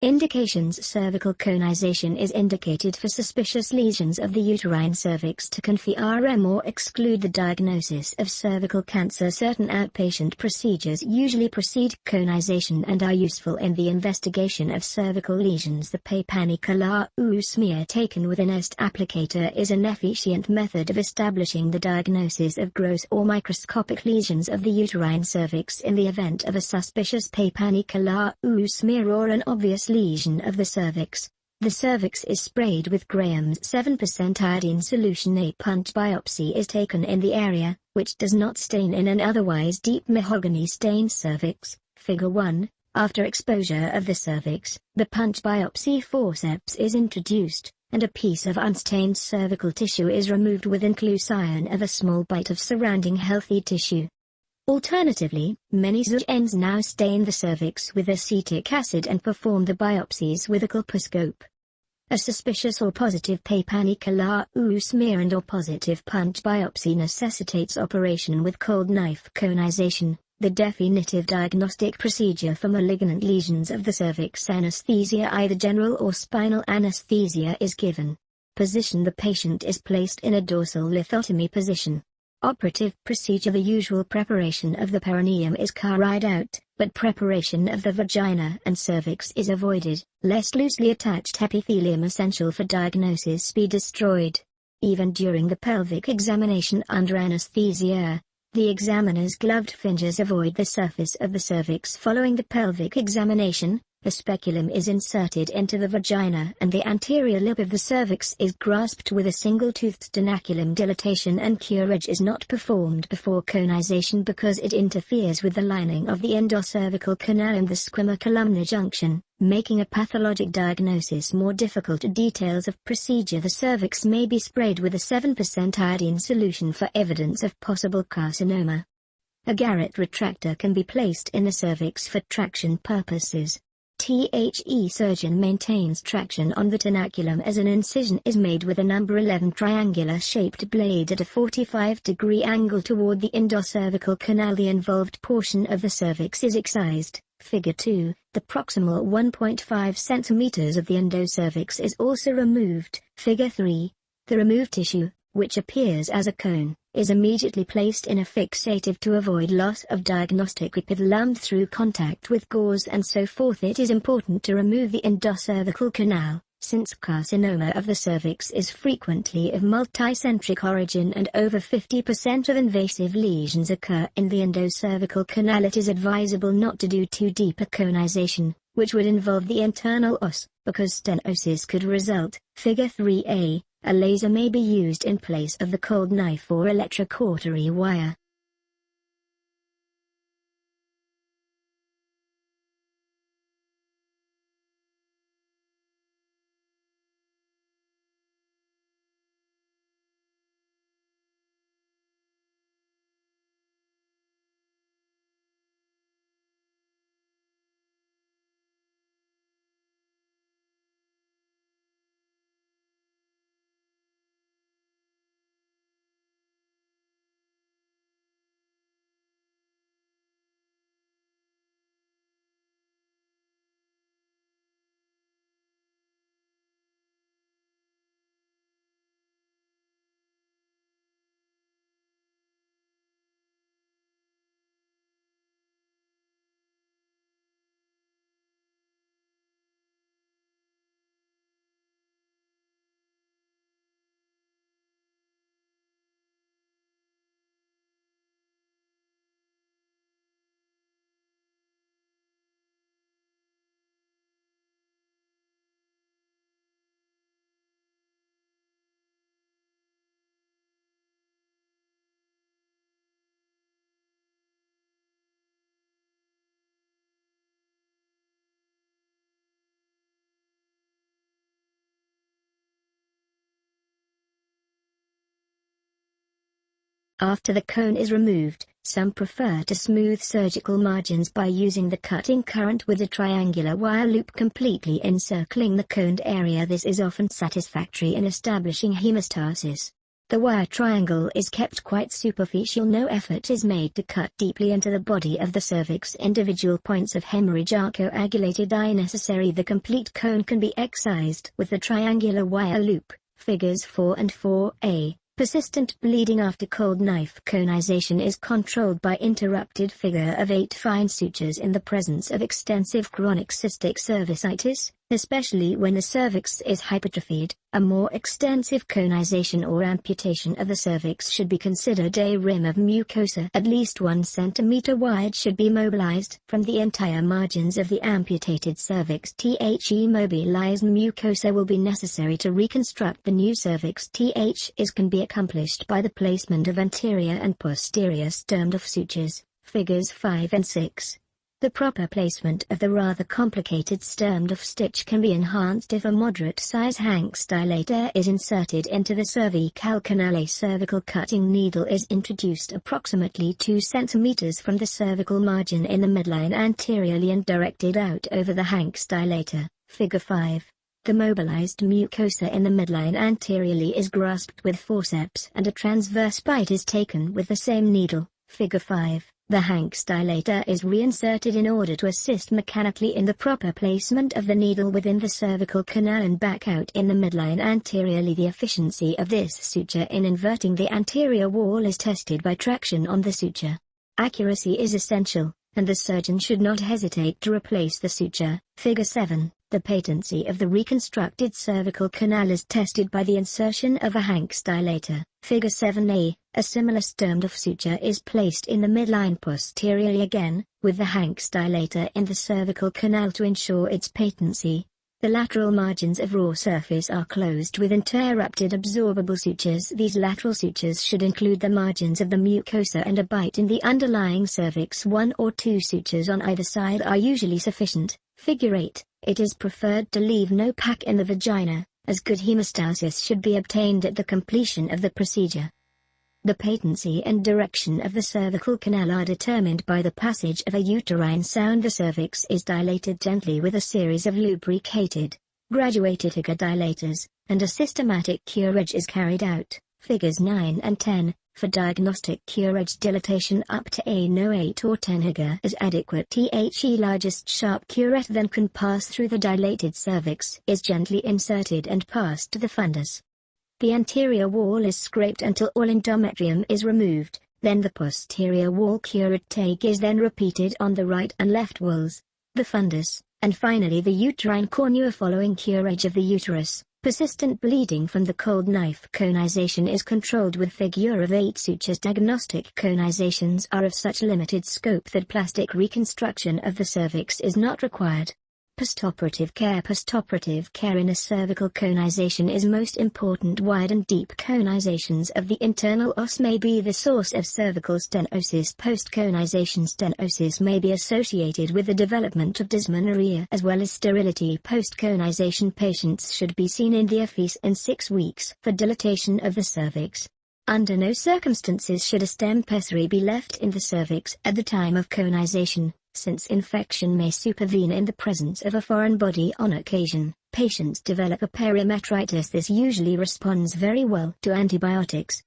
Indications: cervical conization is indicated for suspicious lesions of the uterine cervix to confirm or exclude the diagnosis of cervical cancer. Certain outpatient procedures usually precede conization and are useful in the investigation of cervical lesions. The Peypanicolou smear taken with an EST applicator is an efficient method of establishing the diagnosis of gross or microscopic lesions of the uterine cervix in the event of a suspicious Peypanicolou smear or an obvious lesion of the cervix. The cervix is sprayed with Graham's 7% iodine solution. A punch biopsy is taken in the area, which does not stain in an otherwise deep mahogany-stained cervix. Figure 1. After exposure of the cervix, the punch biopsy forceps is introduced, and a piece of unstained cervical tissue is removed with inclusion of a small bite of surrounding healthy tissue. Alternatively, many surgeons now stain the cervix with acetic acid and perform the biopsies with a colposcope. A suspicious or positive Peypanicolou smear and or positive punch biopsy necessitates operation with cold knife conization, the definitive diagnostic procedure for malignant lesions of the cervix. Anesthesia: either general or spinal anesthesia is given. Position: the patient is placed in a dorsal lithotomy position. Operative procedure: the usual preparation of the perineum is carried out, but preparation of the vagina and cervix is avoided, lest loosely attached epithelium essential for diagnosis be destroyed. Even during the pelvic examination under anesthesia, the examiner's gloved fingers avoid the surface of the cervix. Following the pelvic examination, a speculum is inserted into the vagina and the anterior lip of the cervix is grasped with a single-toothed stenoculum. Dilatation and curettage is not performed before conization because it interferes with the lining of the endocervical canal and the squama-columnar junction, making a pathologic diagnosis more difficult. Details of procedure: the cervix may be sprayed with a 7% iodine solution for evidence of possible carcinoma. A garret retractor can be placed in the cervix for traction purposes. The surgeon maintains traction on the tenaculum as an incision is made with a number 11 triangular-shaped blade at a 45-degree angle toward the endocervical canal. The involved portion of the cervix is excised. Figure 2. The proximal 1.5 cm of the endocervix is also removed. Figure 3. The removed tissue, which appears as a cone, is immediately placed in a fixative to avoid loss of diagnostic epithelium through contact with gauze and so forth. It is important to remove the endocervical canal, since carcinoma of the cervix is frequently of multicentric origin and over 50% of invasive lesions occur in the endocervical canal. It is advisable not to do too deep a conization, which would involve the internal os, because stenosis could result. Figure 3a. A laser may be used in place of the cold knife or electrocautery wire. After the cone is removed, some prefer to smooth surgical margins by using the cutting current with a triangular wire loop completely encircling the coned area. This is often satisfactory in establishing hemostasis. The wire triangle is kept quite superficial. No effort is made to cut deeply into the body of the cervix. Individual points of hemorrhage are coagulated are necessary. The complete cone can be excised with the triangular wire loop, figures 4 and 4a. Persistent bleeding after cold knife conization is controlled by interrupted figure of 8 fine sutures in the presence of extensive chronic cystic cervicitis, especially when the cervix is hypertrophied. A more extensive conization or amputation of the cervix should be considered. A rim of mucosa at least 1 centimeter wide should be mobilized from the entire margins of the amputated cervix. Mobilized mucosa will be necessary to reconstruct the new cervix. Can be accomplished by the placement of anterior and posterior Sturmdorf sutures, figures 5 and 6. The proper placement of the rather complicated Sturmdorf stitch can be enhanced if a moderate-size Hanks dilator is inserted into the cervical canal. A cervical cutting needle is introduced approximately 2 cm from the cervical margin in the midline anteriorly and directed out over the Hanks dilator, figure 5. The mobilized mucosa in the midline anteriorly is grasped with forceps and a transverse bite is taken with the same needle, figure 5. The Hanks dilator is reinserted in order to assist mechanically in the proper placement of the needle within the cervical canal and back out in the midline anteriorly. The efficiency of this suture in inverting the anterior wall is tested by traction on the suture. Accuracy is essential, and the surgeon should not hesitate to replace the suture, figure 7. The patency of the reconstructed cervical canal is tested by the insertion of a Hanks dilator, figure 7a. A similar Sturmdorf suture is placed in the midline posteriorly again, with the Hanks dilator in the cervical canal to ensure its patency. The lateral margins of raw surface are closed with interrupted absorbable sutures. These lateral sutures should include the margins of the mucosa and a bite in the underlying cervix. 1 or 2 sutures on either side are usually sufficient, figure 8. It is preferred to leave no pack in the vagina, as good hemostasis should be obtained at the completion of the procedure. The patency and direction of the cervical canal are determined by the passage of a uterine sound. The cervix is dilated gently with a series of lubricated, graduated Higa dilators, and a systematic curettage is carried out, figures 9 and 10. For diagnostic curettage, dilatation up to a no 8 or 10 Higa is adequate. Largest sharp curette then can pass through the dilated cervix is gently inserted and passed to the fundus. The anterior wall is scraped until all endometrium is removed, then the posterior wall curettage is then repeated on the right and left walls, the fundus, and finally the uterine cornua. Following curettage of the uterus, persistent bleeding from the cold knife conization is controlled with figure of 8 sutures. Diagnostic conizations are of such limited scope that plastic reconstruction of the cervix is not required. Postoperative care in a cervical conization is most important. Wide and deep conizations of the internal os may be the source of cervical stenosis. Post-conization stenosis may be associated with the development of dysmenorrhea as well as sterility. Post-conization patients should be seen in the office in 6 weeks for dilatation of the cervix. Under no circumstances should a stem pessary be left in the cervix at the time of conization, since infection may supervene in the presence of a foreign body. On occasion, patients develop a perimetritis. This usually responds very well to antibiotics,